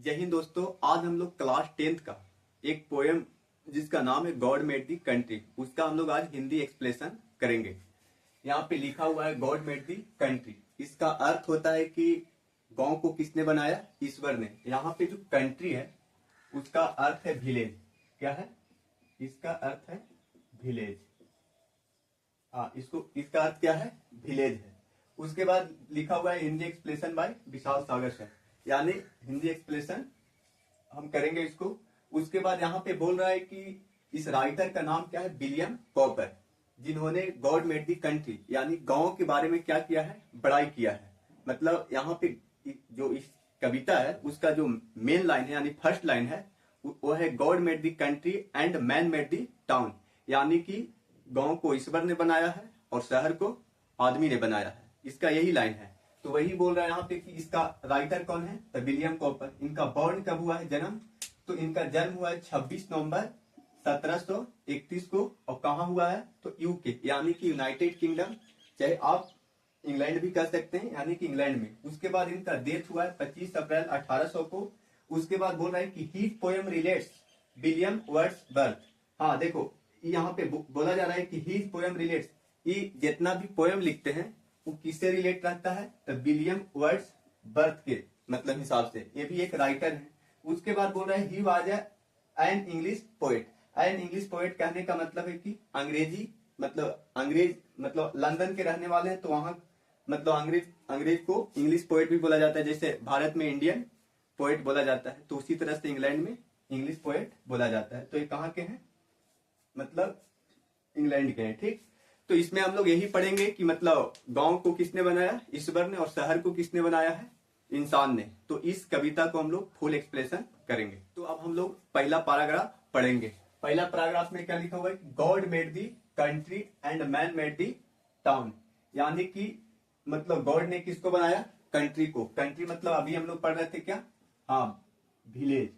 जय हिंद दोस्तों। आज हम लोग क्लास 10th का एक पोएम जिसका नाम है गॉड मेड दी कंट्री, उसका हम लोग आज हिंदी एक्सप्लेशन करेंगे। यहाँ पे लिखा हुआ है गॉड मेड दी कंट्री। इसका अर्थ होता है कि गांव को किसने बनाया? ईश्वर ने। यहाँ पे जो कंट्री है उसका अर्थ है विलेज। क्या है इसका अर्थ? है विलेज। इसका अर्थ क्या है? विलेज है। उसके बाद लिखा हुआ है Hindi explanation bye Vishal Sagar sir, यानी हिंदी एक्सप्लेशन हम करेंगे इसको। उसके बाद यहाँ पे बोल रहा है कि इस राइटर का नाम क्या है? विलियम कॉपर, जिन्होंने गॉड मेड दी कंट्री यानी गांव के बारे में क्या किया है? बड़ाई किया है। मतलब यहाँ पे जो इस कविता है उसका जो मेन लाइन है यानी फर्स्ट लाइन है वो है God made the country and man made the town, यानी कि गांव को ईश्वर ने बनाया है और शहर को आदमी ने बनाया है। इसका यही लाइन है। तो वही बोल रहा है यहाँ पे कि इसका राइटर कौन है? तो विलियम कॉपर। इनका बॉर्न कब हुआ है? जन्म? तो इनका जन्म हुआ है 26 नवंबर 1731 को। और कहाँ हुआ है? तो यूके यानी कि यूनाइटेड किंगडम, चाहे आप इंग्लैंड भी कह सकते हैं, यानी कि इंग्लैंड में। उसके बाद इनका डेथ हुआ है 25 अप्रैल 1800 को। उसके बाद बोल रहा है कि he poem relates William Wordsworth. हाँ देखो, यहाँ पे बोला जा रहा है कि ही पोएम रिलेट्स, ये जितना भी पोएम लिखते हैं वो किससे रिलेट रहता है? तो विलियम वर्ड्स बर्थ के मतलब हिसाब से। ये भी एक राइटर है। उसके बाद बोल रहा है he was an English poet. An English poet कहने का मतलब है कि अंग्रेज मतलब लंदन के रहने वाले हैं, तो वहां मतलब अंग्रेज को इंग्लिश पोएट भी बोला जाता है। जैसे भारत में इंडियन पोएट बोला जाता है, तो उसी तरह से इंग्लैंड में इंग्लिश पोएट बोला जाता है। तो ये कहाँ के हैं? मतलब इंग्लैंड के हैं। ठीक, तो इसमें हम लोग यही पढ़ेंगे कि मतलब गांव को किसने बनाया? ईश्वर ने। और शहर को किसने बनाया है? इंसान ने। तो इस कविता को हम लोग फुल एक्सप्लेशन करेंगे। तो अब हम लोग पहला पैराग्राफ पढ़ेंगे। पहला पैराग्राफ में क्या लिखा हुआ है? God made the country and man made the town, यानी कि मतलब गॉड ने किसको बनाया? कंट्री को। कंट्री मतलब अभी हम लोग पढ़ रहे थे क्या? हाँ, विलेज।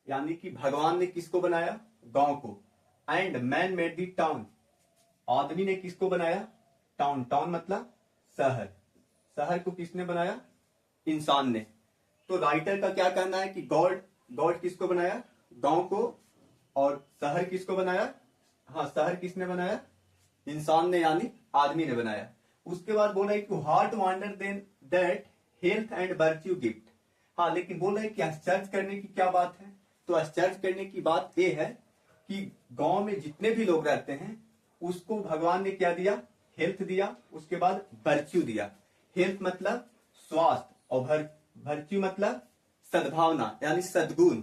यानी कि भगवान ने किसको बनाया? गांव को। And man made the town, आदमी ने किसको बनाया? टाउन। टाउन मतलब शहर। शहर को किसने बनाया? इंसान ने। तो राइटर का क्या कहना है कि गॉड किसको बनाया? गांव को। और शहर किसको बनाया? हाँ, शहर किसने बनाया? इंसान ने, यानी आदमी ने बनाया। उसके बाद बोला है कि heart wonder then that health and virtue gift. हाँ, लेकिन बोल रहे हैं कि आश्चर्य करने की क्या बात है? तो आश्चर्य करने की बात यह है कि गांव में जितने भी लोग रहते हैं उसको भगवान ने क्या दिया? हेल्थ दिया। उसके बाद वर्च्यू दिया। हेल्थ मतलब स्वास्थ्य और वर्च्यू मतलब सद्भावना यानी सद्गुण।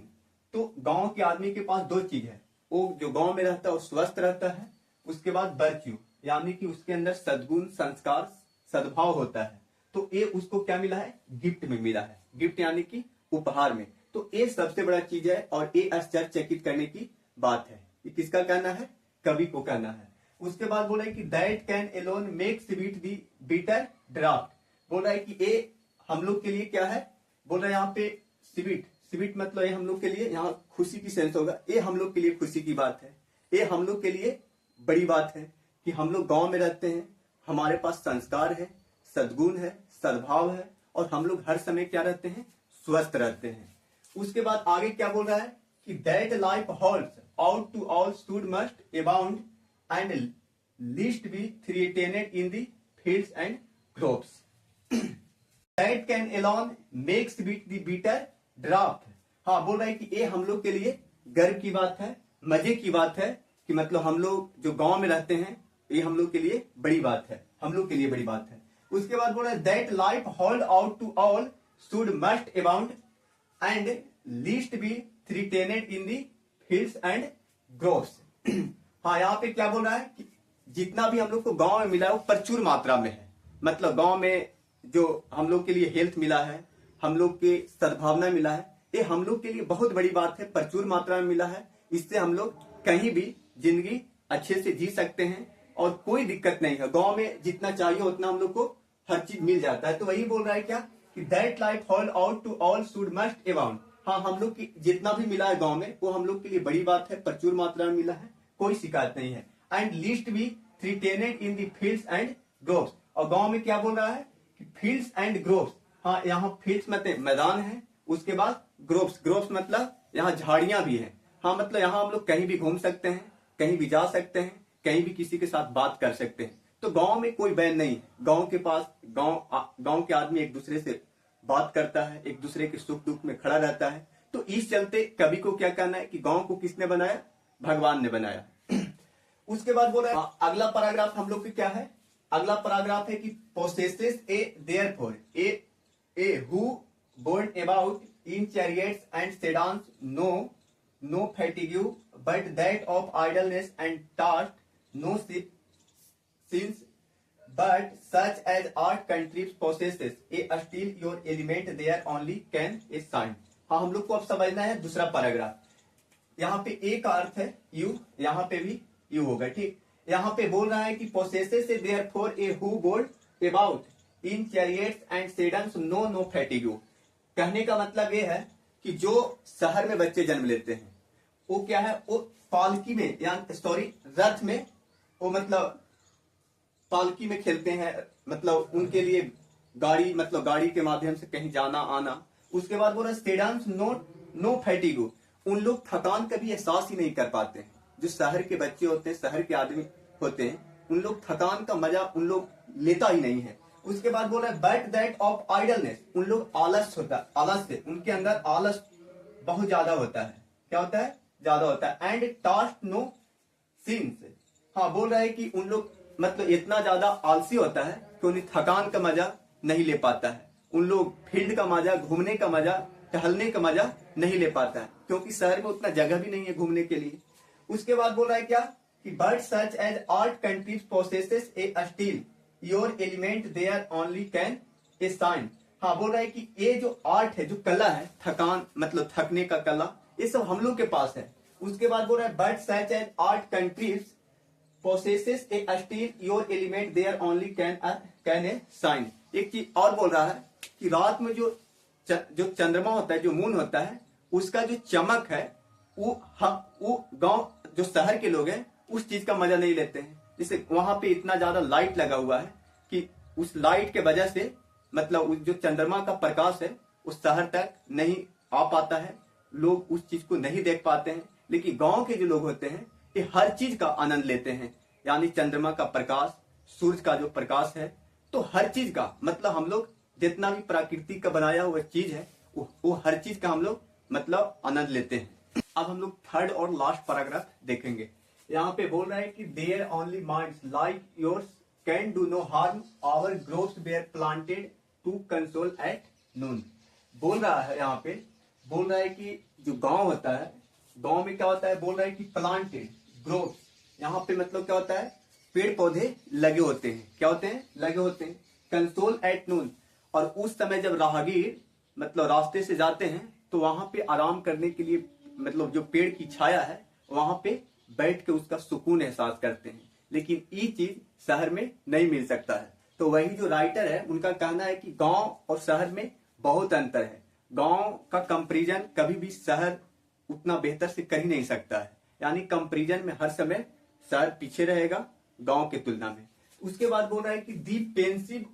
तो गांव के आदमी के पास दो चीज है, वो जो गांव में रहता है वो स्वस्थ रहता है। उसके बाद वर्च्यू यानी कि उसके अंदर सद्गुण, संस्कार, सद्भाव होता है। तो ये उसको क्या मिला है? गिफ्ट में मिला है। गिफ्ट यानी कि उपहार में। तो ये सबसे बड़ा चीज है और ये आश्चर्यचकित करने की बात है। ये किसका कहना है? कवि को कहना है। उसके बाद बोला है कि that can alone make sweet the bitter draught. बोल रहा है कि ये हम लोग के लिए क्या है? बोल रहा है यहाँ पे स्वीट। स्वीट मतलब ये हम लोग के लिए, यहाँ खुशी की सेंस होगा, ये हम लोग के लिए खुशी की बात है। ये हम लोग के लिए बड़ी बात है कि हम लोग गांव में रहते हैं, हमारे पास संस्कार है, सद्गुण है, सद्भाव है और हम लोग हर समय क्या रहते हैं? स्वस्थ रहते हैं। उसके बाद आगे क्या बोल रहा है कि that life holds out to all should must abound and least be threatened in the fields and groves. That can alone makes beat the bitter draught. हाँ, बोल रहा है कि ये हम लोग के लिए गर्व की बात है, मजे की बात है कि मतलब हम लोग जो गांव में रहते हैं ये हम लोग के लिए बड़ी बात है, हम लोग के लिए बड़ी बात है। उसके बाद बोल रहा है that life hold out to all should must abound and least be threatened in the fields and groves. हाँ, यहाँ पे क्या बोल रहा है कि जितना भी हम लोग को गांव में मिला है वो प्रचुर मात्रा में है। मतलब गांव में जो हम लोग के लिए हेल्थ मिला है, हम लोग के सद्भावना मिला है, ये हम लोग के लिए बहुत बड़ी बात है, प्रचुर मात्रा में मिला है। इससे हम लोग कहीं भी जिंदगी अच्छे से जी सकते हैं और कोई दिक्कत नहीं है। गांव में जितना चाहिए उतना हम लोग को हर चीज मिल जाता है। तो वही बोल रहा है क्या कि that life hold out to all should must abound. हाँ, हम लोग की जितना भी मिला है गांव में वो हम लोग के लिए बड़ी बात है, प्रचुर मात्रा में मिला है, कोई शिकायत नहीं है। And least be threatened in the fields and groves. और गांव में क्या बोल रहा है कि फील्ड्स एंड ग्रोव्स। हाँ, यहाँ फील्ड्स मतलब मैदान है उसके बाद ग्रोव्स, ग्रोव्स मतलब यहाँ झाड़ियां भी हैं। हाँ मतलब यहाँ हम लोग कहीं भी घूम सकते हैं, कहीं भी जा सकते हैं, कहीं भी किसी के साथ बात कर सकते हैं। तो गांव में कोई बैन नहीं है। गांव के पास गांव के आदमी एक दूसरे से बात करता है, एक दूसरे के सुख दुख में खड़ा रहता है। तो इस चलते कवि को क्या कहना है कि गांव को किसने बनाया? भगवान ने बनाया। उसके बाद बोल रहा है अगला पैराग्राफ हम लोग के क्या है? अगला पैराग्राफ है कि possesses a therefore a who born about in chariots and sedans no fatigue but that of idleness and task no sins but such as art countries possesses a still your element there only can a sign। हाँ हम लोग को अब समझना है दूसरा paragraph. यहाँ पे ए का अर्थ है यू, यहाँ पे भी यू होगा, ठीक। यहाँ पे बोल रहा है कि possesses से therefore a who born about in chariots and sedans no fatigue। कहने का मतलब ये है कि जो शहर में बच्चे जन्म लेते हैं वो क्या है, वो पालकी में या सॉरी रथ में, वो मतलब पालकी में खेलते हैं, मतलब उनके लिए गाड़ी, मतलब गाड़ी के माध्यम से कहीं जाना आना। उसके बाद बोल रहा है सेडांस नो फैटिग, उन लोग थकान का भी एहसास ही नहीं कर पाते हैं। जो शहर के बच्चे होते हैं, शहर के आदमी होते हैं, उन लोग थकान का मजा उन लोग लेता ही नहीं है। उसके बाद बोल रहा है बट दैट ऑफ आइडलनेस, उन लोग आलस होता है, आलस से उनके अंदर आलस बहुत ज्यादा होता है। क्या होता है? ज्यादा होता है। एंड टास्क नो सीन्स, हाँ बोल रहा है कि उन लोग मतलब इतना ज्यादा आलसी होता है कि उन्हें थकान का मजा नहीं ले पाता है। उन लोग फील्ड का मजा, घूमने का मजा, टहलने का मजा नहीं ले पाता है, क्योंकि शहर में उतना जगह भी नहीं है घूमने के लिए। उसके बाद बोल रहा है क्या कि but such as art countries possesses a steel your element there only can a sign. हाँ बोल रहा है कि ये जो आर्ट है, जो कला है, थकान मतलब थकने का कला, ये सब हम लोग के पास है। उसके बाद बोल रहा है but such as art countries possesses a steel your element there only can a sign। एक चीज और बोल रहा है कि रात में जो चंद्रमा होता है, जो मून होता है, उसका जो चमक है वो गांव जो शहर के लोग हैं उस चीज का मजा नहीं लेते हैं। जैसे वहां पे इतना ज्यादा लाइट लगा हुआ है कि उस लाइट के वजह से मतलब जो चंद्रमा का प्रकाश है उस शहर तक नहीं आ पाता है, लोग उस चीज को नहीं देख पाते हैं। लेकिन गांव के जो लोग होते हैं ये हर चीज का आनंद लेते हैं, यानी चंद्रमा का प्रकाश, सूरज का जो प्रकाश है, तो हर चीज का मतलब हम लोग जितना भी प्रकृति का बनाया हुआ चीज है वो हर चीज का हम लोग मतलब आनंद लेते हैं। अब हम लोग थर्ड और लास्ट पैराग्राफ देखेंगे। यहाँ पे बोल रहा है कि there only minds like yours can do no harm our groves were planted to console at noon. बोल रहा है यहाँ पे, बोल रहा है कि जो गांव होता है, गांव में क्या होता है, बोल रहा है कि प्लांटेड ग्रोव्स, यहाँ पे मतलब क्या होता है, पेड़ पौधे लगे होते हैं। क्या होते हैं? लगे होते हैं। कंसोल एट नून, और उस समय जब राहगीर मतलब रास्ते से जाते हैं तो वहां पे आराम करने के लिए मतलब जो पेड़ की छाया है वहां पे बैठ के उसका सुकून एहसास करते हैं। लेकिन ये चीज शहर में नहीं मिल सकता है। तो वही जो राइटर है उनका कहना है कि गांव और शहर में बहुत अंतर है। गांव का कंपैरिजन कभी भी शहर उतना बेहतर से कर ही नहीं सकता है, यानी कंपैरिजन में हर समय शहर पीछे रहेगा गांव के तुलना में। उसके बाद बोल रहा है कि the pensive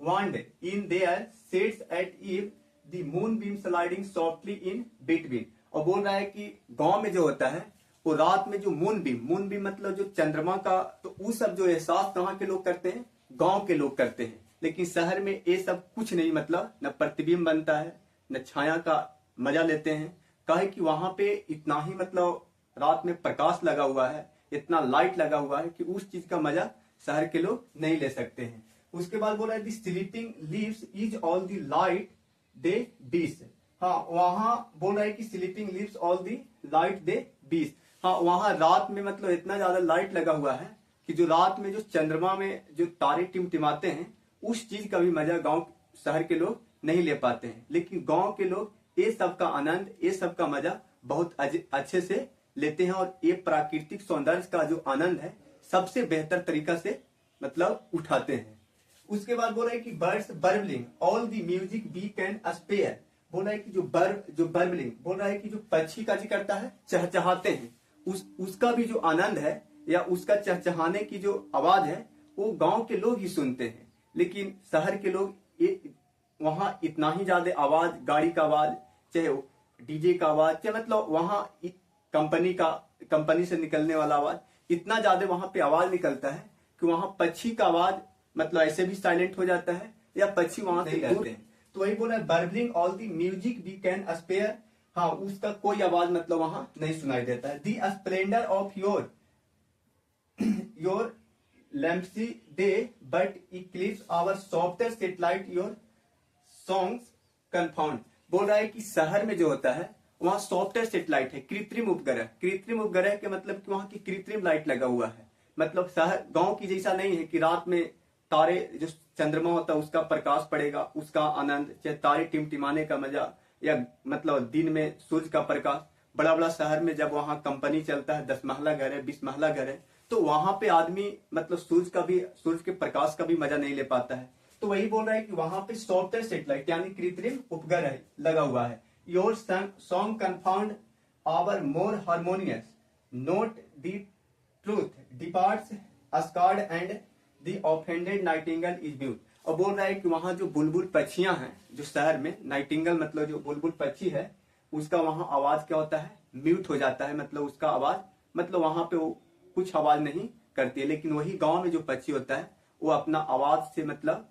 wand in their shades at eve the moon beam sliding softly in between. और बोल रहा है कि गांव में जो होता है वो रात में जो मून बीम मतलब जो चंद्रमा का, तो वो सब जो एहसास कहाँ के लोग करते हैं, गांव के लोग करते हैं। लेकिन शहर में ये सब कुछ नहीं, मतलब न प्रतिबिंब बनता है न छाया का मजा लेते हैं। कहे कि वहां पे इतना ही मतलब रात में प्रकाश लगा हुआ है, इतना लाइट लगा हुआ है कि उस चीज का मजा शहर के लोग नहीं ले सकते हैं। उसके बाद बोला है the sleeping leaves is all the light they bees. हाँ वहां बोल रहा है कि sleeping leaves all the light they bees. हाँ वहां रात में मतलब इतना ज्यादा लाइट लगा हुआ है कि जो रात में जो चंद्रमा में जो तारे टिमटिमाते हैं उस चीज का भी मजा गांव शहर के लोग नहीं ले पाते हैं। लेकिन गांव के लोग ये सब का आनंद, ये सब का मजा बहुत अच्छे से लेते हैं और ये प्राकृतिक सौंदर्य का जो आनंद है सबसे बेहतर तरीका से मतलब उठाते हैं। उसके बाद बोला है कि birds burbling all the music be can spare. बोला है कि जो बर्बलिंग बोल रहा है कि जो पक्षी का जी करता है, चहचहाते हैं, उसका भी जो आनंद है या उसका चहचहाने की जो आवाज है वो गांव के लोग ही सुनते हैं। लेकिन शहर के लोग वहां इतना ही ज्यादा आवाज, गाड़ी का आवाज, चाहे डीजे का आवाज, चाहे मतलब वहां कंपनी से निकलने वाला आवाज, इतना ज्यादा वहां पे आवाज निकलता है कि वहां पक्षी का आवाज मतलब ऐसे भी साइलेंट हो जाता है या पक्षी वहां से दूर है। तो वही बोला burbling all the music we can spare, हाँ उसका कोई आवाज मतलब वहां नहीं सुनाई देता है। The splendour of your lampsy day but eclipse our softer satellite your songs confound. बोल रहा है कि शहर में जो होता है वहां सॉफ्टवेयर सेटेलाइट है, कृत्रिम उपग्रह। कृत्रिम उपग्रह के मतलब कि वहां की कृत्रिम लाइट लगा हुआ है। मतलब शहर गांव की जैसा नहीं है कि रात में तारे, जो चंद्रमा होता है उसका प्रकाश पड़ेगा, उसका आनंद, चाहे तारे टिमटिमाने का मजा, या मतलब दिन में सूर्य का प्रकाश। बड़ा बड़ा शहर में जब वहां कंपनी चलता है, 10 महला घर है, 20 महला घर है, तो वहां पे आदमी मतलब सूर्य के प्रकाश का भी मजा नहीं ले पाता है। तो वही बोल रहा है कि वहां पे सॉफ्टवेयर सेटेलाइट यानी कृत्रिम उपग्रह लगा हुआ है। Your song confound our more harmonious note the truth departs ascard and the offended nightingale is mute. और बोल रहा है कि वहां जो बुलबुल पक्षियां हैं, जो शहर में नाइटिंगल मतलब जो बुलबुल पक्षी है, उसका वहां आवाज क्या होता है, म्यूट हो जाता है। मतलब उसका आवाज मतलब वहां पे वो कुछ आवाज नहीं करती है। लेकिन वही गांव में जो पक्षी होता है वो अपना आवाज से मतलब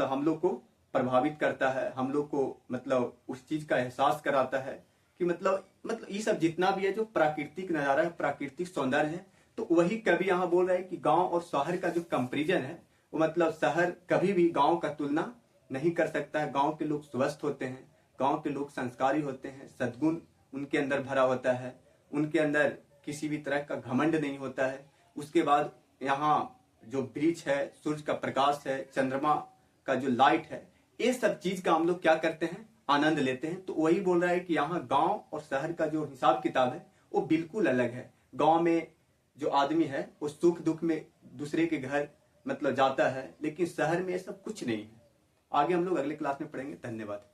हम लोग को प्रभावित करता है, हम लोग को मतलब उस चीज का एहसास कराता है कि मतलब ये सब जितना भी है जो प्राकृतिक नजारा है, प्राकृतिक सौंदर्य है। तो वही कवि यहाँ बोल रहा है कि गांव और शहर का जो कंपेरिजन है वो मतलब शहर कभी भी गांव का तुलना नहीं कर सकता है। गांव के लोग स्वस्थ होते हैं, गांव के लोग संस्कारी होते हैं, सद्गुण उनके अंदर भरा होता है, उनके अंदर किसी भी तरह का घमंड नहीं होता है। उसके बाद यहाँ जो वृक्ष है, सूर्य का प्रकाश है, चंद्रमा का जो लाइट है, ये सब चीज का हम लोग क्या करते हैं, आनंद लेते हैं। तो वही बोल रहा है कि यहाँ गांव और शहर का जो हिसाब किताब है वो बिल्कुल अलग है। गांव में जो आदमी है वो सुख दुख में दूसरे के घर मतलब जाता है, लेकिन शहर में ये सब कुछ नहीं है। आगे हम लोग अगले क्लास में पढ़ेंगे। धन्यवाद।